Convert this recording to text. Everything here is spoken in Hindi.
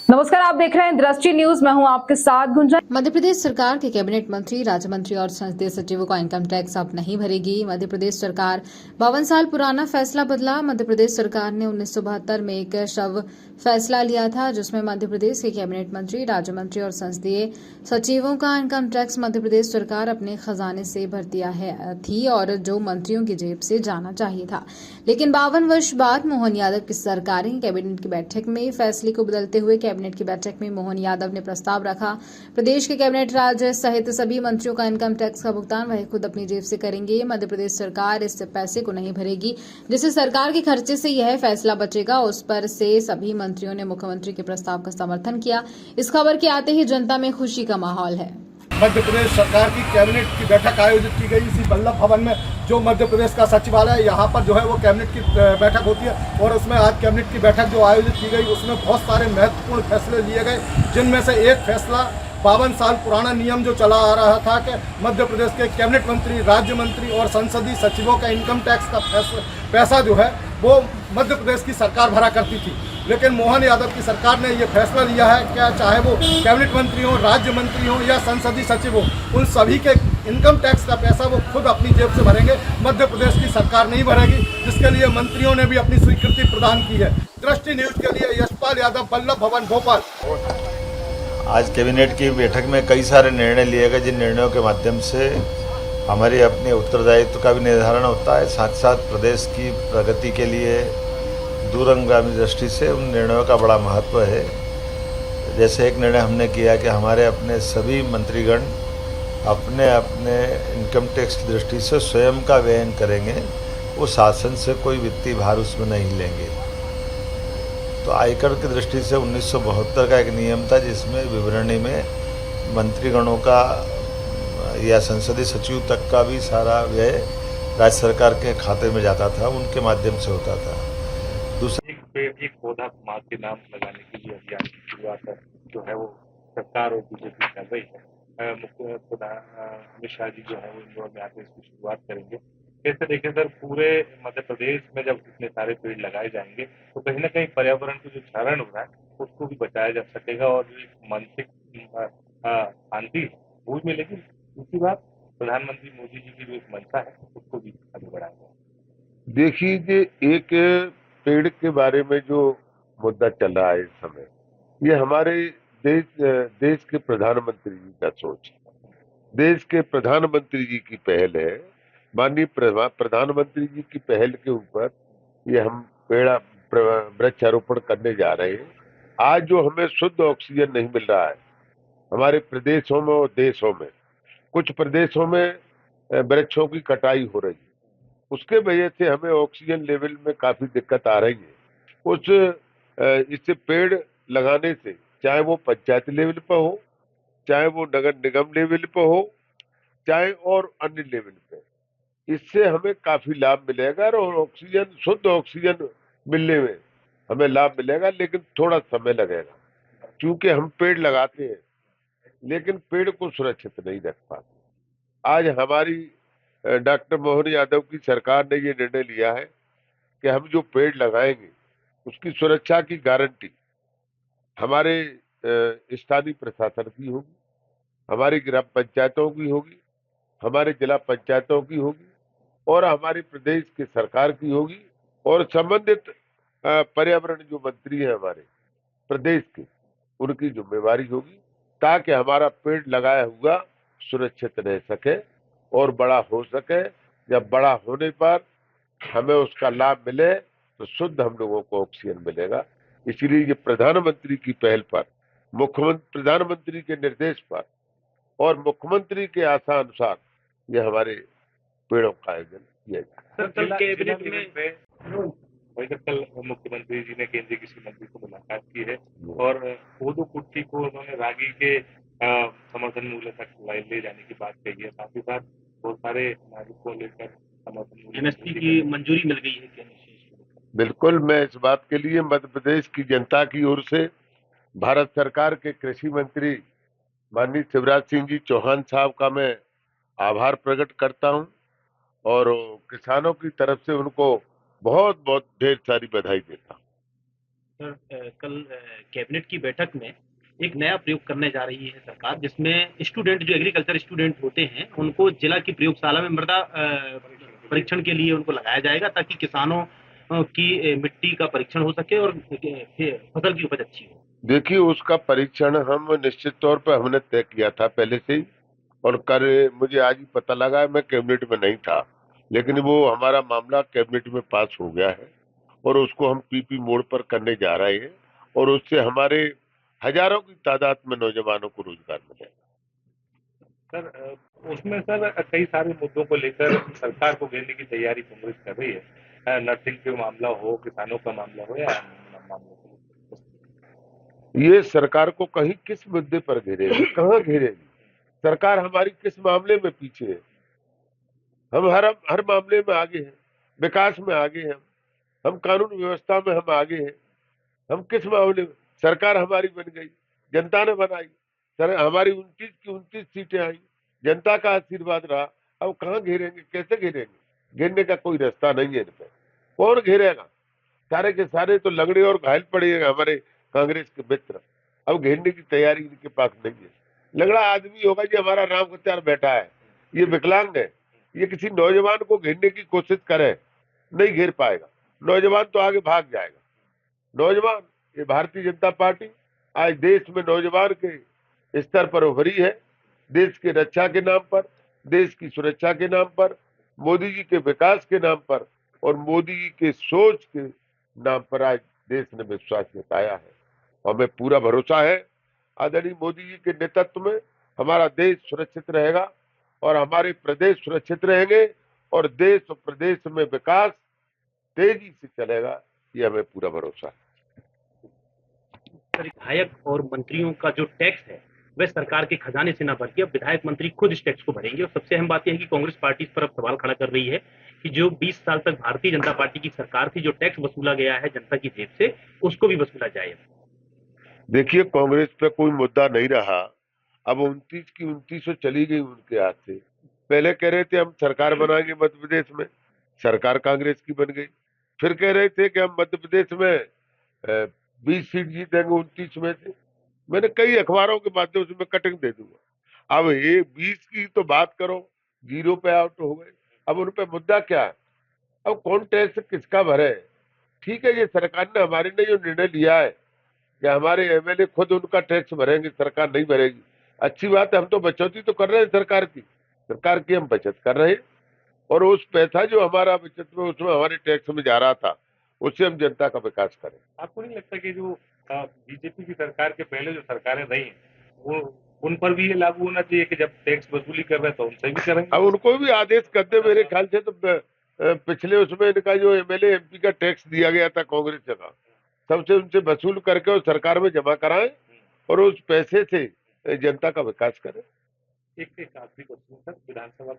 नमस्कार, आप देख रहे हैं दृष्टि न्यूज। मैं हूं आपके साथ गुंजा। मध्य प्रदेश सरकार के कैबिनेट मंत्री, राज्य मंत्री और संसदीय सचिवों का इनकम टैक्स अब नहीं भरेगी। मध्य प्रदेश सरकार 52 साल पुराना फैसला बदला। मध्य प्रदेश सरकार ने 1972 में एक शव फैसला लिया था, जिसमें मध्य प्रदेश के कैबिनेट मंत्री, राज्य मंत्री और संसदीय सचिवों का इनकम टैक्स मध्य प्रदेश सरकार अपने खजाने से भर दिया थी और जो मंत्रियों की जेब से जाना चाहिए था। लेकिन 52 वर्ष बाद मोहन यादव की सरकार ने कैबिनेट की बैठक में फैसले को बदलते हुए कैबिनेट की बैठक में मोहन यादव ने प्रस्ताव रखा। प्रदेश के कैबिनेट राज्य सहित सभी मंत्रियों का इनकम टैक्स का भुगतान वह खुद अपनी जेब से करेंगे। मध्य प्रदेश सरकार इस पैसे को नहीं भरेगी, जिससे सरकार के खर्चे से यह फैसला बचेगा। उस पर से सभी मंत्रियों ने मुख्यमंत्री के प्रस्ताव का समर्थन किया। इस खबर के आते ही जनता में खुशी का माहौल है। मध्य प्रदेश सरकार की कैबिनेट की बैठक आयोजित की गई इसी वल्लभ भवन में, जो मध्य प्रदेश का सचिवालय है। यहाँ पर जो है वो कैबिनेट की बैठक होती है और उसमें आज कैबिनेट की बैठक जो आयोजित की गई, उसमें बहुत सारे महत्वपूर्ण फैसले लिए गए, जिनमें से एक फैसला 52 साल पुराना नियम जो चला आ रहा था कि मध्य प्रदेश के कैबिनेट मंत्री, राज्य मंत्री और संसदीय सचिवों का इनकम टैक्स का पैसा जो है वो मध्य प्रदेश की सरकार भरा करती थी। लेकिन मोहन यादव की सरकार ने ये फैसला लिया है कि चाहे वो कैबिनेट मंत्री हो, राज्य मंत्री हो या संसदीय सचिव हो, उन सभी के इनकम टैक्स का पैसा वो खुद अपनी जेब से भरेंगे, मध्य प्रदेश की सरकार नहीं भरेगी, जिसके लिए मंत्रियों ने भी अपनी स्वीकृति प्रदान की है। दृष्टि न्यूज के लिए यशपाल यादव, वल्लभ भवन, भोपाल। आज कैबिनेट की बैठक में कई सारे निर्णय लिए गए, जिन निर्णयों के माध्यम से हमारी अपने उत्तरदायित्व का भी निर्धारण होता है, साथ साथ प्रदेश की प्रगति के लिए दूरगामी दृष्टि से उन निर्णयों का बड़ा महत्व है। जैसे एक निर्णय हमने किया कि हमारे अपने सभी मंत्रीगण अपने अपने इनकम टैक्स की दृष्टि से स्वयं का व्ययन करेंगे, वो शासन से कोई वित्तीय भार उसमें नहीं लेंगे। तो आयकर की दृष्टि से 1972 का एक नियम था, जिसमें विवरणी में मंत्रीगणों का या संसदीय सचिव तक का भी सारा व्यय राज्य सरकार के खाते में जाता था, उनके माध्यम से होता था। एक पेड़ एक पौधा माँ के नाम लगाने के लिए अभियान की शुरुआत जो है वो सरकार और बीजेपी कर रही है। मुख्य प्रधान अमित शाह जी जो है वो इंदौर में आकर इसकी शुरुआत करेंगे। कैसे देखें सर, पूरे मध्य प्रदेश में जब इतने सारे पेड़ लगाए जाएंगे तो कहीं ना कहीं पर्यावरण को जो क्षरण हो रहा है उसको भी बचाया जा सकेगा और जो एक मानसिक शांति वो भी मिलेगी। दूसरी बात, प्रधानमंत्री मोदी जी की जो एक मंशा है उसको भी आगे बढ़ाएगा। देखिए, एक पेड़ के बारे में जो मुद्दा चल रहा है इस समय, ये हमारे देश के प्रधानमंत्री जी का सोच है। देश के प्रधानमंत्री जी की पहल है। माननीय प्रधानमंत्री जी की पहल के ऊपर ये हम वृक्षारोपण करने जा रहे हैं। आज जो हमें शुद्ध ऑक्सीजन नहीं मिल रहा है हमारे प्रदेशों में और देशों में, कुछ प्रदेशों में वृक्षों की कटाई हो रही है, उसके वजह से हमें ऑक्सीजन लेवल में काफी दिक्कत आ रही है। इससे पेड़ लगाने से, चाहे वो पंचायत लेवल पर हो, चाहे वो नगर निगम लेवल पर हो, चाहे और अन्य लेवल पे, इससे हमें काफी लाभ मिलेगा और ऑक्सीजन, शुद्ध ऑक्सीजन मिलने में हमें लाभ मिलेगा, लेकिन थोड़ा समय लगेगा। क्योंकि हम पेड़ लगाते हैं लेकिन पेड़ को सुरक्षित नहीं रख पाते। आज हमारी डॉक्टर मोहन यादव की सरकार ने ये निर्णय लिया है कि हम जो पेड़ लगाएंगे उसकी सुरक्षा की गारंटी हमारे स्थानीय प्रशासन की होगी, हमारी ग्राम पंचायतों की होगी, हमारे जिला पंचायतों की होगी और हमारे प्रदेश के सरकार की होगी और संबंधित पर्यावरण जो मंत्री हैं हमारे प्रदेश के, उनकी जिम्मेवारी होगी, ताकि हमारा पेड़ लगाया हुआ सुरक्षित रह सके और बड़ा हो सके। जब बड़ा होने पर हमें उसका लाभ मिले तो शुद्ध हम लोगों को ऑक्सीजन मिलेगा। इसीलिए ये प्रधानमंत्री की पहल पर, मुख्यमंत्री प्रधानमंत्री के निर्देश पर और मुख्यमंत्री के आशा अनुसार ये हमारे पेड़ों का आयोजन किया जाए। कल कैबिनेट में वही कल मुख्यमंत्री जी ने केंद्रीय कृषि मंत्री को मुलाकात की है और कोदो कुट्टी को उन्होंने रागी के समर्थन मूल्य तक ले जाने की बात कही है। साथ ही साथ बहुत सारे नागरिकों को लेकर समर्थन मूल्य एमएसपी की मंजूरी मिल गई है। क्या बिल्कुल, मैं इस बात के लिए मध्य प्रदेश की जनता की ओर से भारत सरकार के कृषि मंत्री माननीय शिवराज सिंह जी चौहान साहब का मैं आभार प्रकट करता हूं और किसानों की तरफ से उनको बहुत बहुत ढेर सारी बधाई देता हूं। सर कल कैबिनेट की बैठक में एक नया प्रयोग करने जा रही है सरकार, जिसमें स्टूडेंट जो एग्रीकल्चर स्टूडेंट होते हैं उनको जिला की प्रयोगशाला में मृदा परीक्षण के लिए उनको लगाया जाएगा, ताकि किसानों की मिट्टी का परीक्षण हो सके और फसल की उपज अच्छी हो। देखिए, उसका परीक्षण हम निश्चित तौर पर हमने तय किया था पहले से ही, और कर मुझे आज ही पता लगा है, मैं कैबिनेट में नहीं था, लेकिन वो हमारा मामला कैबिनेट में पास हो गया है और उसको हम पीपी मोड पर करने जा रहे हैं और उससे हमारे हजारों की तादाद में नौजवानों को रोजगार मिलेगा। सर उसमें सर कई सारे मुद्दों को लेकर सरकार को घेरने की तैयारी कांग्रेस कर रही है। नर्सिंग का मामला हो, किसानों का मामला हो या अन्य मामलों को। ये सरकार को कहीं किस मुद्दे पर घेरेगी, कहाँ घेरेगी? सरकार हमारी किस मामले में पीछे है? हम हर मामले में आगे हैं, विकास में आगे हैं, हम कानून व्यवस्था में हम आगे हैं। हम किस मामले में? सरकार हमारी बन गई, जनता ने बनाई, सर हमारी 29 की 29 सीटें आई, जनता का आशीर्वाद रहा। अब कहाँ घेरेंगे, कैसे घेरेंगे? घेरने का कोई रास्ता नहीं है इन पे। कौन घेरेगा? सारे के सारे तो लंगड़े और घायल पड़े हैं हमारे कांग्रेस के मित्र। अब घेरने की तैयारी इनके पास नहीं है। लंगड़ा आदमी होगा जी, हमारा राम हत्यार बैठा है, ये विकलांग है, ये किसी नौजवान को घेरने की कोशिश करे, नहीं घेर पाएगा। नौजवान तो आगे भाग जाएगा। नौजवान, ये भारतीय जनता पार्टी आज देश में नौजवान के स्तर पर उभरी है। देश की रक्षा के नाम पर, देश की सुरक्षा के नाम पर, मोदी जी के विकास के नाम पर और मोदी जी के सोच के नाम पर आज देश ने विश्वास जताया है। हमें पूरा भरोसा है आदरणीय मोदी जी के नेतृत्व में हमारा देश सुरक्षित रहेगा और हमारे प्रदेश सुरक्षित रहेंगे और देश और प्रदेश में विकास तेजी से चलेगा, ये हमें पूरा भरोसा है। सर विधायक और मंत्रियों का जो टैक्स है वह सरकार के खजाने से न भर के अब विधायक मंत्री खुद इस टैक्स को भरेंगे। और सबसे अहम बात यह है कि कांग्रेस पार्टी इस पर अब सवाल खड़ा कर रही है कि जो 20 साल तक भारतीय जनता पार्टी की सरकार थी, जो टैक्स वसूला गया है जनता की जेब से, उसको भी वसूला जाए। देखिए, कांग्रेस पे कोई मुद्दा नहीं रहा। अब 29 की 29 चली गई उनके हाथ से। पहले कह रहे थे हम सरकार बनाएंगे मध्य प्रदेश में, सरकार कांग्रेस की बन गई। फिर कह रहे थे कि हम मध्य प्रदेश में 20 सीट जीतेंगे 29 में से। मैंने कई अखबारों के माध्यम से मैं कटिंग दे दूंगा। अब ये 20 की तो बात करो, 0 पे आउट हो गए। अब उन पे मुद्दा क्या है? अब कौन टैक्स किसका भरे? ठीक है, ये सरकार ने हमारे ने जो निर्णय लिया है कि हमारे एमएलए खुद उनका टैक्स भरेंगे, सरकार नहीं भरेगी, अच्छी बात है। हम तो बचौती तो कर रहे हैं सरकार की हम बचत कर रहे हैं और उस पैसा जो हमारा बचत में उसमें हमारे टैक्स में जा रहा था, उससे हम जनता का विकास करें। आपको नहीं लगता कि जो बीजेपी की सरकार के पहले जो सरकारें रही वो उन पर भी ये लागू होना चाहिए कि जब टैक्स वसूली कर रहे हैं तो उनसे भी करेंगे? अब उनको भी आदेश करते मेरे ख्याल से तो पिछले उसमें इनका जो एमएलए एमपी का टैक्स दिया गया था कांग्रेस का, सबसे उनसे वसूल करके और सरकार में जमा कराएं और उस पैसे से जनता का विकास करें। एक आखिरी क्वेश्चन सर, विधानसभा